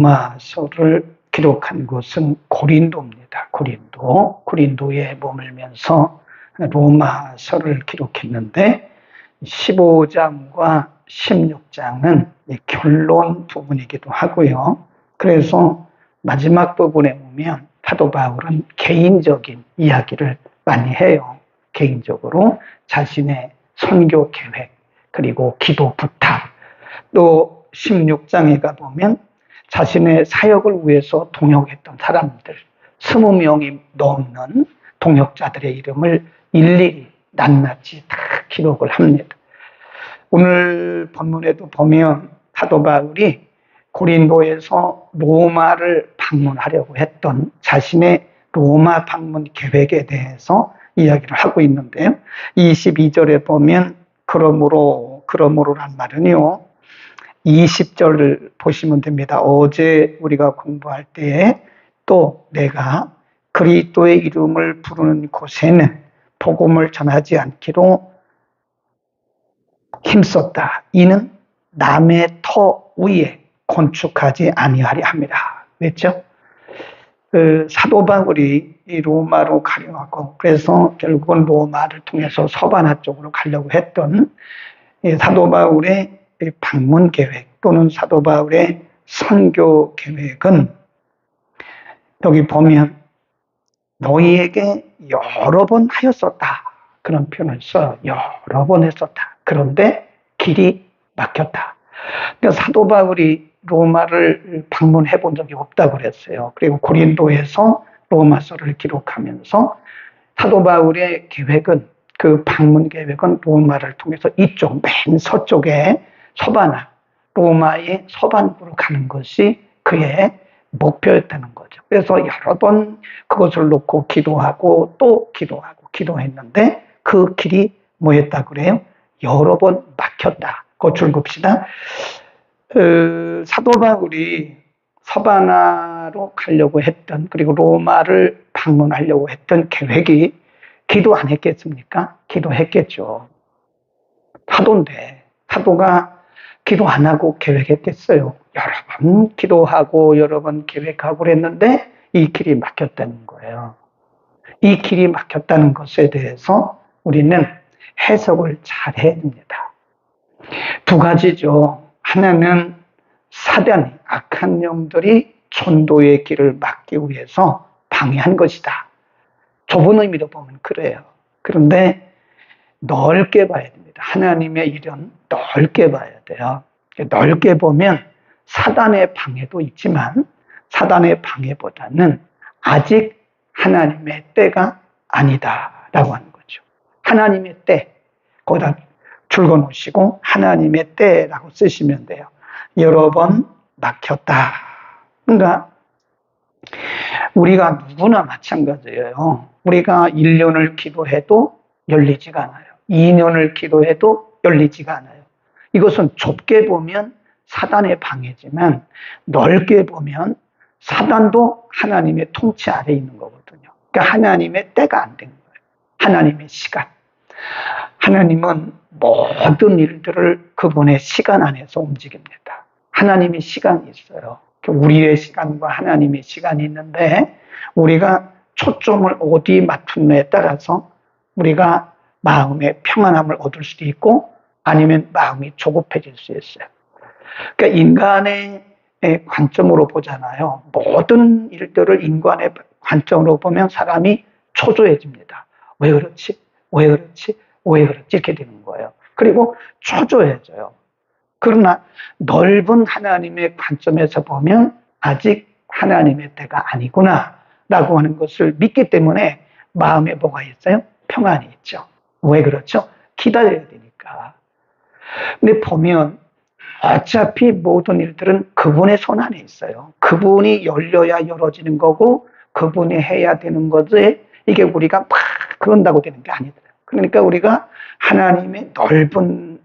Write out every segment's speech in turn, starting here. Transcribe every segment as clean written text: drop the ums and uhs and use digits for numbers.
로마서를 기록한 곳은 고린도입니다. 고린도에 머물면서 로마서를 기록했는데 15장과 16장은 결론 부분이기도 하고요. 그래서 마지막 부분에 보면 사도 바울은 개인적인 이야기를 많이 해요. 개인적으로 자신의 선교 계획, 그리고 기도 부탁, 또 16장에 가보면 자신의 사역을 위해서 동역했던 사람들 20명이 넘는 동역자들의 이름을 일일이 낱낱이 다 기록을 합니다. 오늘 본문에도 보면 사도 바울이 고린도에서 로마를 방문하려고 했던 자신의 로마 방문 계획에 대해서 이야기를 하고 있는데요. 22절에 보면 그러므로란 말은요, 20절을 보시면 됩니다. 어제 우리가 공부할 때에 또 내가 그리스도의 이름을 부르는 곳에는 복음을 전하지 않기로 힘썼다. 이는 남의 터 위에 건축하지 아니하리 함이라. 왜죠? 사도 바울이 로마로 가려고 하고, 그래서 결국은 로마를 통해서 서바나 쪽으로 가려고 했던 사도 바울의 방문 계획 또는 사도 바울의 선교 계획은 여기 보면 너희에게 여러 번 하였었다. 그런 표현을 써요. 여러 번 했었다. 그런데 길이 막혔다. 그러니까 사도 바울이 로마를 방문해 본 적이 없다고 그랬어요. 그리고 고린도에서 로마서를 기록하면서 사도 바울의 계획은, 그 방문 계획은 로마를 통해서 이쪽 맨 서쪽에 서바나, 로마의 서반부로 가는 것이 그의 목표였다는 거죠. 그래서 여러 번 그것을 놓고 기도하고 또 기도했는데 그 길이 뭐였다고 그래요? 여러 번 막혔다. 그걸 봅시다. 사도 바울이 서바나로 가려고 했던, 그리고 로마를 방문하려고 했던 계획이 기도 안 했겠습니까? 기도했겠죠. 사도인데 사도가 기도 안 하고 계획했겠어요. 여러 번 기도하고 여러 번 계획하고 그랬는데 이 길이 막혔다는 거예요. 이 길이 막혔다는 것에 대해서 우리는 해석을 잘 해야 됩니다. 두 가지죠. 하나는 사단이, 악한 영들이 전도의 길을 막기 위해서 방해한 것이다. 좁은 의미로 보면 그래요. 그런데 넓게 봐야 됩니다. 하나님의 일은 넓게 봐야 돼요. 넓게 보면 사단의 방해도 있지만 사단의 방해보다는 아직 하나님의 때가 아니다라고 하는 거죠. 하나님의 때, 거기다 줄거 놓으시고 하나님의 때라고 쓰시면 돼요. 여러 번 막혔다. 그러니까 우리가 누구나 마찬가지예요. 우리가 1년을 기도해도 열리지가 않아요. 2년을 기도해도 열리지가 않아요. 이것은 좁게 보면 사단의 방해지만 넓게 보면 사단도 하나님의 통치 아래에 있는 거거든요. 그러니까 하나님의 때가 안 된 거예요. 하나님의 시간. 하나님은 모든 일들을 그분의 시간 안에서 움직입니다. 하나님의 시간이 있어요. 우리의 시간과 하나님의 시간이 있는데 우리가 초점을 어디 맞추느냐에 따라서 우리가 마음의 평안함을 얻을 수도 있고 아니면 마음이 조급해질 수 있어요. 그러니까 인간의 관점으로 보잖아요. 모든 일들을 인간의 관점으로 보면 사람이 초조해집니다. 왜 그렇지? 왜 그렇지? 왜 그렇지? 이렇게 되는 거예요. 그리고 초조해져요. 그러나 넓은 하나님의 관점에서 보면 아직 하나님의 때가 아니구나 라고 하는 것을 믿기 때문에 마음에 뭐가 있어요? 평안이 있죠. 왜 그렇죠? 기다려야 되니까. 근데 보면 어차피 모든 일들은 그분의 손 안에 있어요. 그분이 열려야 열어지는 거고 그분이 해야 되는 거지 이게 우리가 막 그런다고 되는 게 아니더라고요. 그러니까 우리가 하나님의 넓은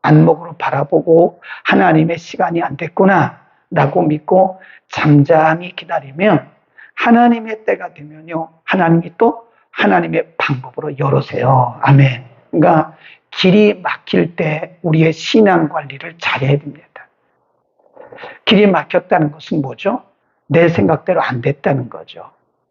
안목으로 바라보고 하나님의 시간이 안 됐구나 라고 믿고 잠잠히 기다리면 하나님의 때가 되면요, 하나님이 또 하나님의 방법으로 열으세요. 아멘. 그러니까 길이 막힐 때 우리의 신앙 관리를 잘해야 됩니다. 길이 막혔다는 것은 뭐죠? 내 생각대로 안 됐다는 거죠.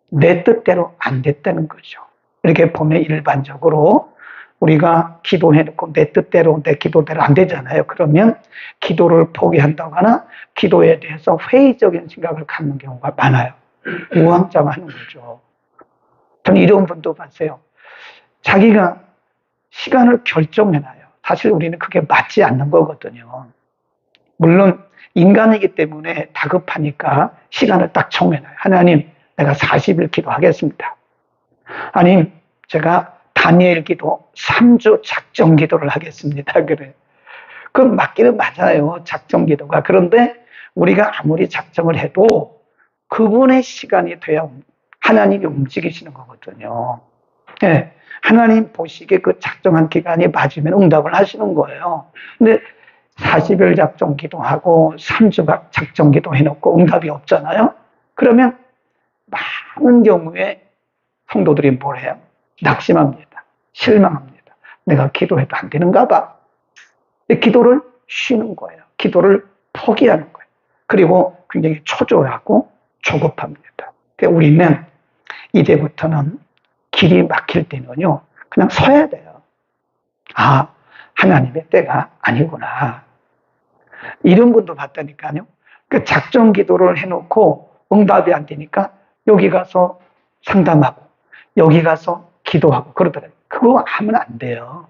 내 뜻대로 안 됐다는 거죠. 이렇게 보면 일반적으로 우리가 기도해놓고 내 뜻대로 내 기도대로 안 되잖아요. 그러면 기도를 포기한다거나 기도에 대해서 회의적인 생각을 갖는 경우가 많아요. 우왕좌왕하는 거죠. 저는 이런 분도 봤어요. 자기가 시간을 결정해놔요. 사실 우리는 그게 맞지 않는 거거든요. 물론 인간이기 때문에 다급하니까 시간을 딱 정해놔요. 하나님, 내가 40일 기도하겠습니다. 아님 제가 다니엘 기도 3주 작정 기도를 하겠습니다. 그래. 그건 맞기는 맞아요. 작정 기도가. 그런데 우리가 아무리 작정을 해도 그분의 시간이 돼야 하나님이 움직이시는 거거든요. 네. 하나님 보시기에 그 작정한 기간이 맞으면 응답을 하시는 거예요. 근데 40일 작정 기도하고 3주 작정 기도 해놓고 응답이 없잖아요. 그러면 많은 경우에 성도들이 뭘 해요? 낙심합니다. 실망합니다. 내가 기도해도 안 되는가 봐. 기도를 쉬는 거예요. 기도를 포기하는 거예요. 그리고 굉장히 초조하고 조급합니다. 우리는 이제부터는 길이 막힐 때는요, 그냥 서야 돼요. 아, 하나님의 때가 아니구나. 이런 분도 봤다니까요. 그 작정 기도를 해놓고 응답이 안 되니까 여기 가서 상담하고 여기 가서 기도하고 그러더라고요. 그거 하면 안 돼요.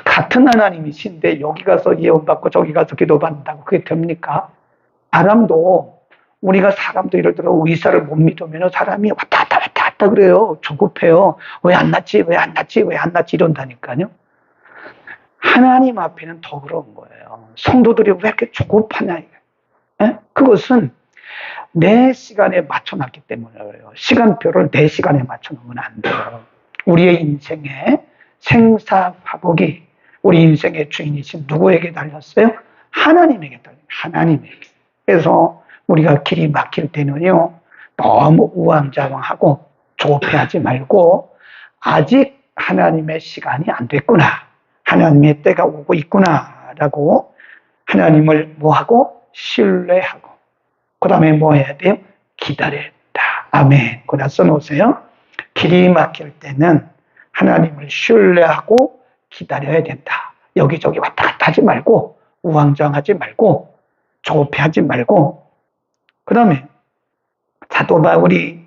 같은 하나님이신데 여기 가서 예언받고 저기 가서 기도받는다고 그게 됩니까? 사람도 우리가 사람도 예를 들어 의사를 못 믿으면 사람이 왔다 갔다 그래요. 조급해요. 왜 안 낫지? 왜 안 낫지? 왜 안 낫지? 이런다니까요. 하나님 앞에는 더 그런 거예요. 성도들이 왜 이렇게 조급하냐. 그것은 내 시간에 맞춰놨기 때문에 그래요. 시간표를 내 시간에 맞춰놓으면 안 돼요. 우리의 인생의 생사화복이 우리 인생의 주인이신 누구에게 달렸어요? 하나님에게 달려요. 하나님에게. 그래서 우리가 길이 막힐 때는요, 너무 우왕좌왕하고 조급해하지 말고 아직 하나님의 시간이 안 됐구나. 하나님의 때가 오고 있구나라고 하나님을 뭐하고? 신뢰하고 그 다음에 뭐 해야 돼요? 기다려야 된다. 아멘. 그다 써놓으세요. 길이 막힐 때는 하나님을 신뢰하고 기다려야 된다. 여기저기 왔다 갔다 하지 말고 우왕좌왕하지 말고 조급해하지 말고 그 다음에 사도 바울이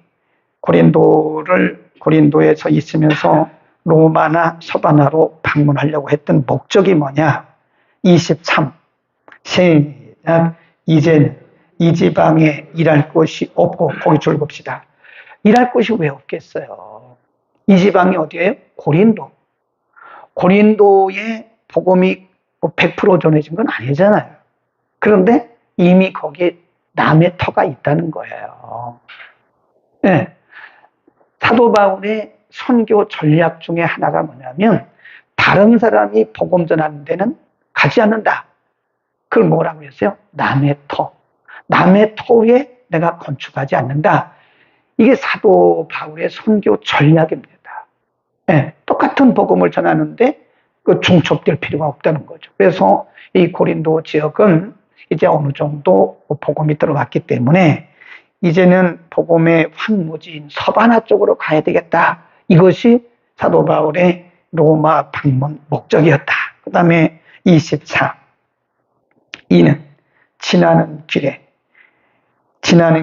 고린도에서 있으면서 로마나 서바나로 방문하려고 했던 목적이 뭐냐? 23 시작. 이제는 이 지방에 일할 곳이 없고 거기 줄봅시다. 일할 곳이 왜 없겠어요? 이 지방이 어디예요? 고린도. 고린도에 복음이 100% 전해진 건 아니잖아요. 그런데 이미 거기에 남의 터가 있다는 거예요. 네. 사도 바울의 선교 전략 중에 하나가 뭐냐면 다른 사람이 복음 전하는 데는 가지 않는다. 그걸 뭐라고 했어요? 남의 터. 남의 터에 내가 건축하지 않는다. 이게 사도 바울의 선교 전략입니다. 네, 똑같은 복음을 전하는데 그 중첩될 필요가 없다는 거죠. 그래서 이 고린도 지역은 이제 어느 정도 복음이 들어갔기 때문에 이제는 복음의 황무지인 서바나 쪽으로 가야 되겠다. 이것이 사도 바울의 로마 방문 목적이었다. 그 다음에 24. 이는 지나는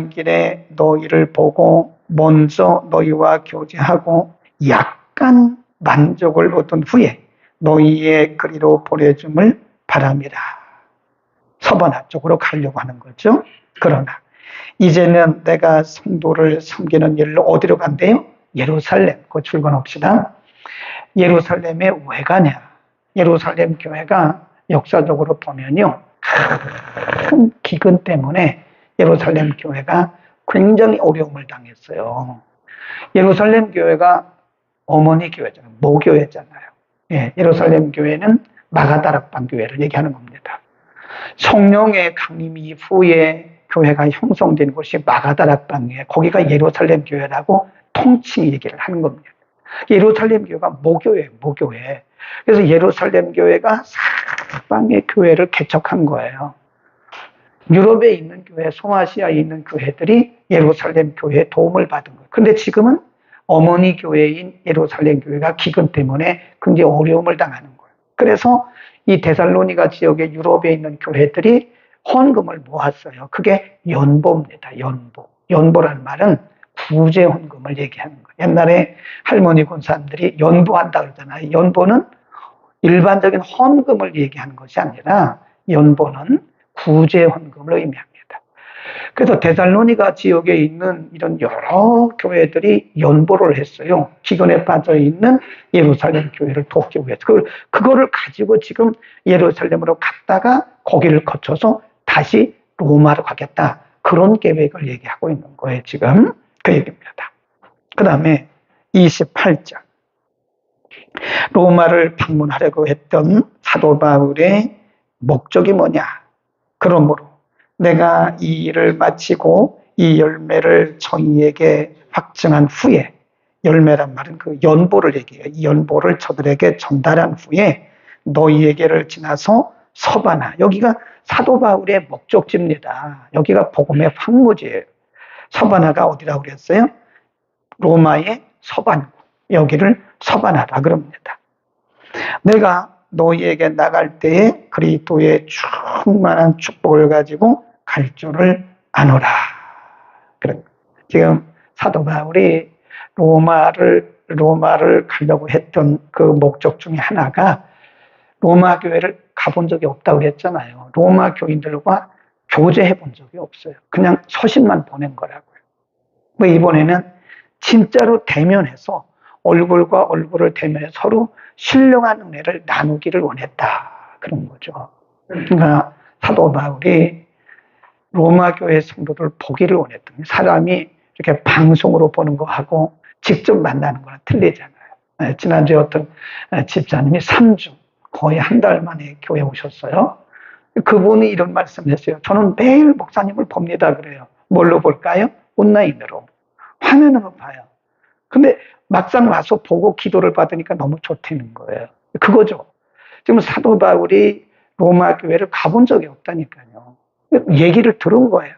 길에 너희를 보고 먼저 너희와 교제하고 약간 만족을 얻은 후에 너희의 그리로 보내줌을 바랍니다. 서바나 쪽으로 가려고 하는 거죠. 그러나 이제는 내가 성도를 섬기는 일로 어디로 간대요? 예루살렘. 그 출근합시다. 예루살렘에 왜 가냐? 예루살렘 교회가 역사적으로 보면요, 큰 기근 때문에 예루살렘 교회가 굉장히 어려움을 당했어요. 예루살렘 교회가 어머니 교회잖아요. 모교회잖아요. 예, 예루살렘 교회는 마가다락방 교회를 얘기하는 겁니다. 성령의 강림 이후에 교회가 형성된 곳이 마가다락방이에요. 거기가 예루살렘 교회라고 통칭 얘기를 하는 겁니다. 예루살렘 교회가 모교회예요. 모교회. 그래서 예루살렘 교회가 사방의 교회를 개척한 거예요. 유럽에 있는 교회, 소아시아에 있는 교회들이 예루살렘 교회에 도움을 받은 거예요. 근데 지금은 어머니 교회인 예루살렘 교회가 기근 때문에 굉장히 어려움을 당하는 거예요. 그래서 이 데살로니가 지역의 유럽에 있는 교회들이 헌금을 모았어요. 그게 연보입니다. 연보. 연보란 말은 구제 헌금을 얘기하는 거예요. 옛날에 할머니 권사님들이 연보한다 그러잖아요. 연보는 일반적인 헌금을 얘기하는 것이 아니라 연보는 구제 헌금을 의미합니다. 그래서 데살로니가 지역에 있는 이런 여러 교회들이 연보를 했어요. 기근에 빠져 있는 예루살렘 교회를 돕기 위해서. 그거를 가지고 지금 예루살렘으로 갔다가 거기를 거쳐서 다시 로마로 가겠다. 그런 계획을 얘기하고 있는 거예요. 지금 그 얘기입니다. 그 다음에 28장. 로마를 방문하려고 했던 사도 바울의 목적이 뭐냐? 그러므로 내가 이 일을 마치고 이 열매를 저희에게 확증한 후에, 열매란 말은 그 연보를 얘기해요. 이 연보를 저들에게 전달한 후에 너희에게를 지나서 서바나, 여기가 사도 바울의 목적지입니다. 여기가 복음의 황무지예요. 서바나가 어디라고 그랬어요? 로마의 서반구, 여기를 서바나라 그럽니다. 내가 너희에게 나갈 때에 그리스도의 충만한 축복을 가지고 갈 줄을 아노라. 지금 사도 바울이 로마를 가려고 했던 그 목적 중에 하나가 로마 교회를 가본 적이 없다고 그랬잖아요. 로마 교인들과 교제해 본 적이 없어요. 그냥 서신만 보낸 거라고요. 이번에는 진짜로 대면해서 얼굴과 얼굴을 대면해 서로 신령한 은혜를 나누기를 원했다. 그런 거죠. 그러니까 사도 바울이 로마 교회 성도들 보기를 원했던 게, 사람이 이렇게 방송으로 보는 거하고 직접 만나는 거랑 틀리잖아요. 지난주에 어떤 집사님이 3주, 거의 한 달 만에 교회 오셨어요. 그분이 이런 말씀을 했어요. 저는 매일 목사님을 봅니다. 그래요. 뭘로 볼까요? 온라인으로. 화면으로 봐요. 근데 막상 와서 보고 기도를 받으니까 너무 좋다는 거예요. 그거죠. 지금 사도 바울이 로마 교회를 가본 적이 없다니까요. 얘기를 들은 거예요.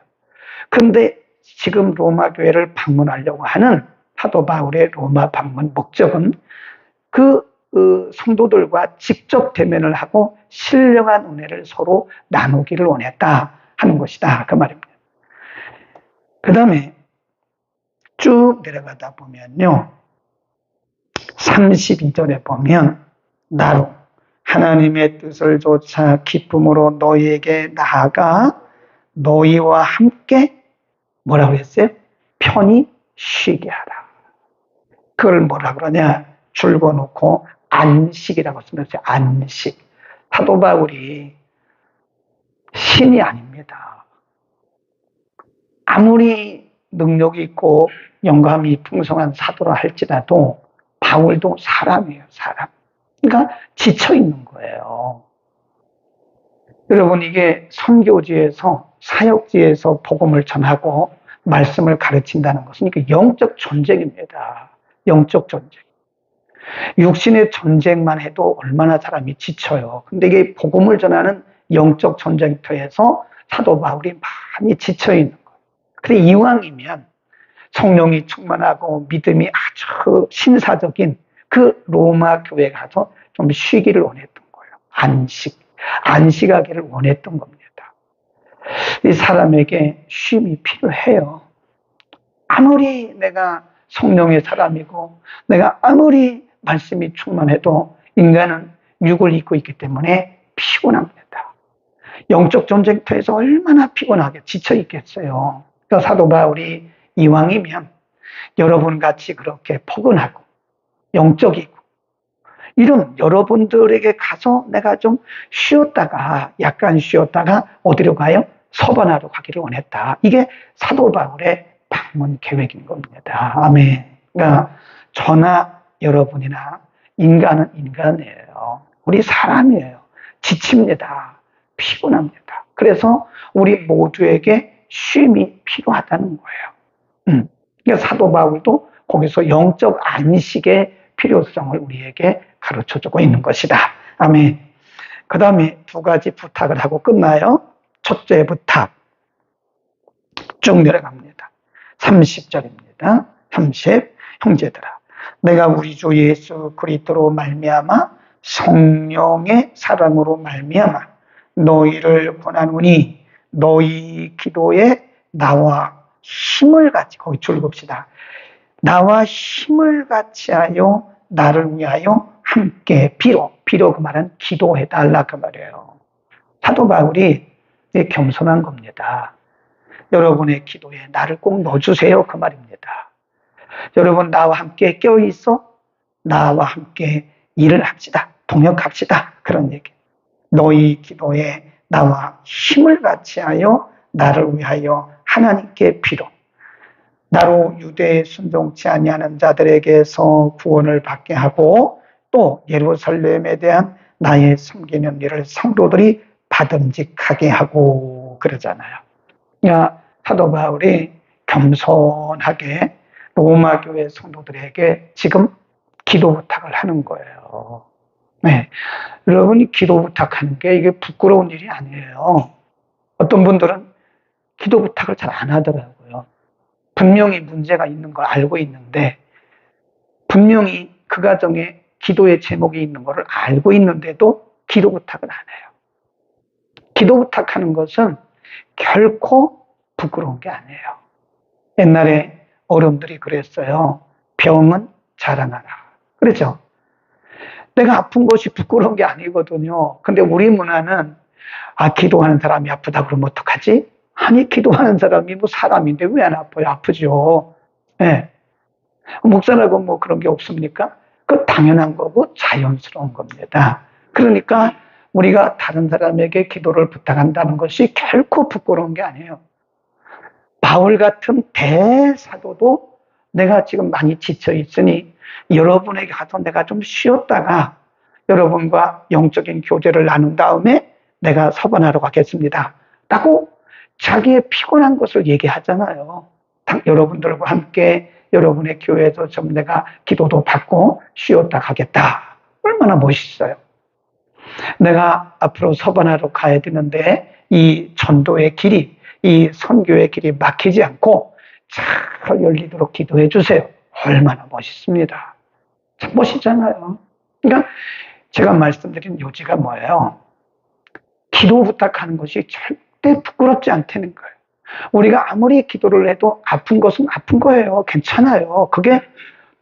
근데 지금 로마 교회를 방문하려고 하는 사도 바울의 로마 방문 목적은 그 성도들과 직접 대면을 하고 신령한 은혜를 서로 나누기를 원했다 하는 것이다. 그 말입니다. 그 다음에 쭉 내려가다 보면요. 32절에 보면 나로 하나님의 뜻을 좇아 기쁨으로 너희에게 나아가 너희와 함께 뭐라고 했어요? 편히 쉬게 하라. 그걸 뭐라고 그러냐? 줄거놓고 안식이라고 쓰면서 안식. 사도 바울이 신이 아닙니다. 아무리 능력이 있고 영감이 풍성한 사도라 할지라도 바울도 사람이에요, 사람. 그러니까 지쳐있는 거예요. 여러분, 이게 선교지에서, 사역지에서 복음을 전하고 말씀을 가르친다는 것은 이게 영적 전쟁입니다. 영적 전쟁. 육신의 전쟁만 해도 얼마나 사람이 지쳐요. 근데 이게 복음을 전하는 영적 전쟁터에서 사도 바울이 많이 지쳐있는 거예요. 그래, 이왕이면 성령이 충만하고 믿음이 아주 신사적인 그 로마 교회 가서 좀 쉬기를 원했던 거예요. 안식하기를 원했던 겁니다. 이 사람에게 쉼이 필요해요. 아무리 내가 성령의 사람이고 내가 아무리 말씀이 충만해도 인간은 육을 입고 있기 때문에 피곤합니다. 영적 전쟁터에서 얼마나 피곤하게 지쳐 있겠어요. 그러니까 사도 바울이 이왕이면 여러분 같이 그렇게 포근하고 영적이고 이런 여러분들에게 가서 내가 좀 약간 쉬었다가 어디로 가요? 서바나로 가기를 원했다. 이게 사도 바울의 방문 계획인 겁니다. 아멘. 그러니까 저나 여러분이나 인간은 인간이에요. 우리 사람이에요. 지칩니다. 피곤합니다. 그래서 우리 모두에게 쉼이 필요하다는 거예요. 그러니까 사도 바울도 거기서 영적 안식의 필요성을 우리에게 가르쳐주고 있는 것이다. 아멘. 그 다음에 두 가지 부탁을 하고 끝나요. 첫째 부탁. 쭉 내려갑니다. 30절입니다. 30. 형제들아, 내가 우리 주 예수 그리스도로 말미암아 성령의 사랑으로 말미암아 너희를 권하노니 너희 기도에 나와 힘을 같이, 거기 줄 봅시다. 나와 힘을 같이 하여 나를 위하여 함께 비로 그 말은 기도해달라 그 말이에요. 사도 바울이 겸손한 겁니다. 여러분의 기도에 나를 꼭 넣어주세요 그 말입니다. 여러분 나와 함께 껴있어 나와 함께 일을 합시다. 동역합시다. 그런 얘기. 너희 기도에 나와 힘을 같이 하여 나를 위하여 하나님께 비로 나로 유대에 순종치 아니하는 자들에게서 구원을 받게 하고 또 예루살렘에 대한 나의 섬기는 일을 성도들이 받음직하게 하고 그러잖아요. 그러니까 사도 바울이 겸손하게 로마 교회 성도들에게 지금 기도 부탁을 하는 거예요. 네. 여러분이 기도 부탁하는 게 이게 부끄러운 일이 아니에요. 어떤 분들은 기도 부탁을 잘 안 하더라고요. 분명히 문제가 있는 걸 알고 있는데, 분명히 그 가정에 기도의 제목이 있는 걸 알고 있는데도 기도 부탁을 안 해요. 기도 부탁하는 것은 결코 부끄러운 게 아니에요. 옛날에 어른들이 그랬어요. 병은 자랑하라. 그렇죠? 내가 아픈 것이 부끄러운 게 아니거든요. 근데 우리 문화는 기도하는 사람이 아프다 그러면 어떡하지? 아니, 기도하는 사람이 뭐 사람인데 왜 안 아파요? 아프죠. 네. 목사라고 뭐 그런 게 없습니까? 그 당연한 거고 자연스러운 겁니다. 그러니까 우리가 다른 사람에게 기도를 부탁한다는 것이 결코 부끄러운 게 아니에요. 바울 같은 대사도도 내가 지금 많이 지쳐 있으니 여러분에게 가서 내가 좀 쉬었다가 여러분과 영적인 교제를 나눈 다음에 내가 서반하러 가겠습니다. 라고 자기의 피곤한 것을 얘기하잖아요. 여러분들과 함께 여러분의 교회에서 좀 내가 기도도 받고 쉬었다 가겠다. 얼마나 멋있어요. 내가 앞으로 서반하러 가야 되는데 이 전도의 길이, 이 선교의 길이 막히지 않고 잘 열리도록 기도해 주세요. 얼마나 멋있습니다. 참 멋있잖아요. 그러니까 제가 말씀드린 요지가 뭐예요? 기도 부탁하는 것이 절대 부끄럽지 않다는 거예요. 우리가 아무리 기도를 해도 아픈 것은 아픈 거예요. 괜찮아요. 그게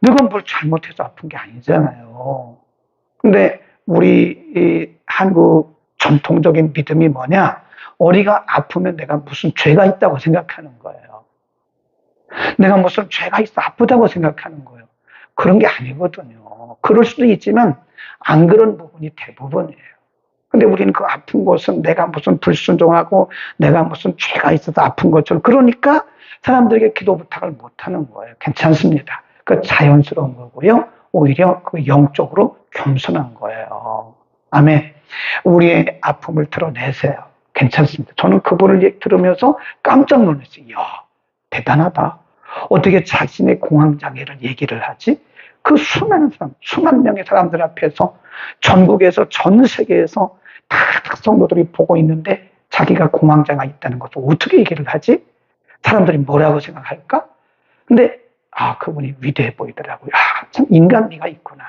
내가 뭘 잘못해서 아픈 게 아니잖아요. 근데 우리 한국 전통적인 믿음이 뭐냐? 우리가 아프면 내가 무슨 죄가 있다고 생각하는 거예요. 내가 무슨 죄가 있어 아프다고 생각하는 거예요. 그런 게 아니거든요. 그럴 수도 있지만 안 그런 부분이 대부분이에요. 근데 우리는 그 아픈 것은 내가 무슨 불순종하고 내가 무슨 죄가 있어서 아픈 것처럼, 그러니까 사람들에게 기도 부탁을 못 하는 거예요. 괜찮습니다. 그 자연스러운 거고요. 오히려 그 영적으로 겸손한 거예요. 아멘. 우리의 아픔을 드러내세요. 괜찮습니다. 저는 그분을 들으면서 깜짝 놀랐어요. 이야, 대단하다. 어떻게 자신의 공황장애를 얘기를 하지? 그 수많은 사람, 수만 명의 사람들 앞에서 전국에서 전 세계에서 다 성도들이 보고 있는데 자기가 공황장애가 있다는 것을 어떻게 얘기를 하지? 사람들이 뭐라고 생각할까? 근데 그분이 위대해 보이더라고요. 참 인간미가 있구나.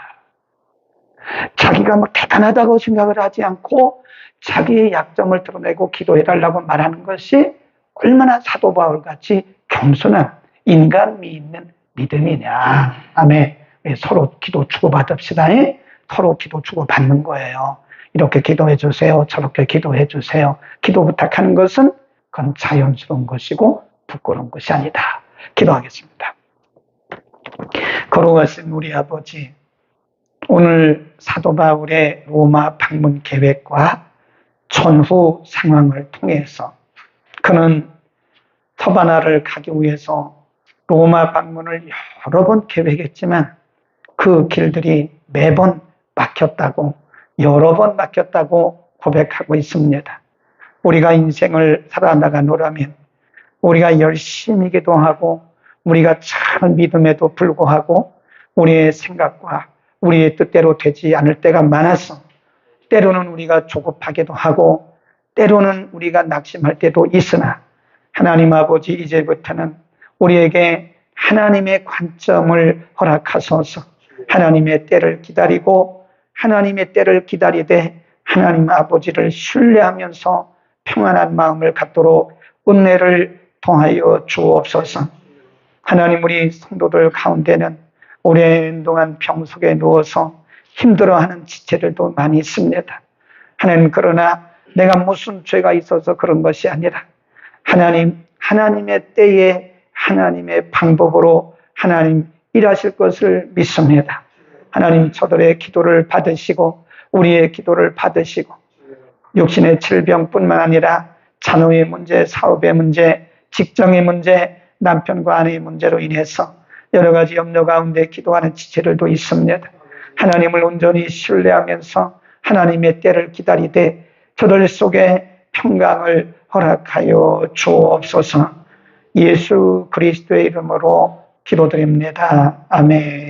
자기가 뭐 대단하다고 생각을 하지 않고 자기의 약점을 드러내고 기도해달라고 말하는 것이 얼마나 사도 바울같이 겸손한 인간미 있는 믿음이냐. 아멘. 서로 기도 주고받읍시다. 서로 기도 주고받는 거예요. 이렇게 기도해 주세요. 저렇게 기도해 주세요. 기도 부탁하는 것은 그건 자연스러운 것이고 부끄러운 것이 아니다. 기도하겠습니다. 거룩하신 우리 아버지, 오늘 사도 바울의 로마 방문 계획과 전후 상황을 통해서 그는 서바나를 가기 위해서 로마 방문을 여러 번 계획했지만 그 길들이 매번 막혔다고, 여러 번 막혔다고 고백하고 있습니다. 우리가 인생을 살아나가노라면 우리가 열심히 기도하고 우리가 참 믿음에도 불구하고 우리의 생각과 우리의 뜻대로 되지 않을 때가 많아서 때로는 우리가 조급하기도 하고 때로는 우리가 낙심할 때도 있으나 하나님 아버지, 이제부터는 우리에게 하나님의 관점을 허락하소서. 하나님의 때를 기다리고 하나님의 때를 기다리되 하나님 아버지를 신뢰하면서 평안한 마음을 갖도록 은혜를 통하여 주옵소서. 하나님, 우리 성도들 가운데는 오랜 동안 병 속에 누워서 힘들어하는 지체들도 많이 있습니다. 하나님, 그러나 내가 무슨 죄가 있어서 그런 것이 아니라 하나님의 때에 하나님의 방법으로 하나님 일하실 것을 믿습니다. 하나님, 저들의 기도를 받으시고 우리의 기도를 받으시고 육신의 질병뿐만 아니라 자녀의 문제, 사업의 문제, 직장의 문제, 남편과 아내의 문제로 인해서 여러 가지 염려 가운데 기도하는 지체들도 있습니다. 하나님을 온전히 신뢰하면서 하나님의 때를 기다리되 저들 속에 평강을 허락하여 주옵소서. 예수 그리스도의 이름으로 기도드립니다. 아멘.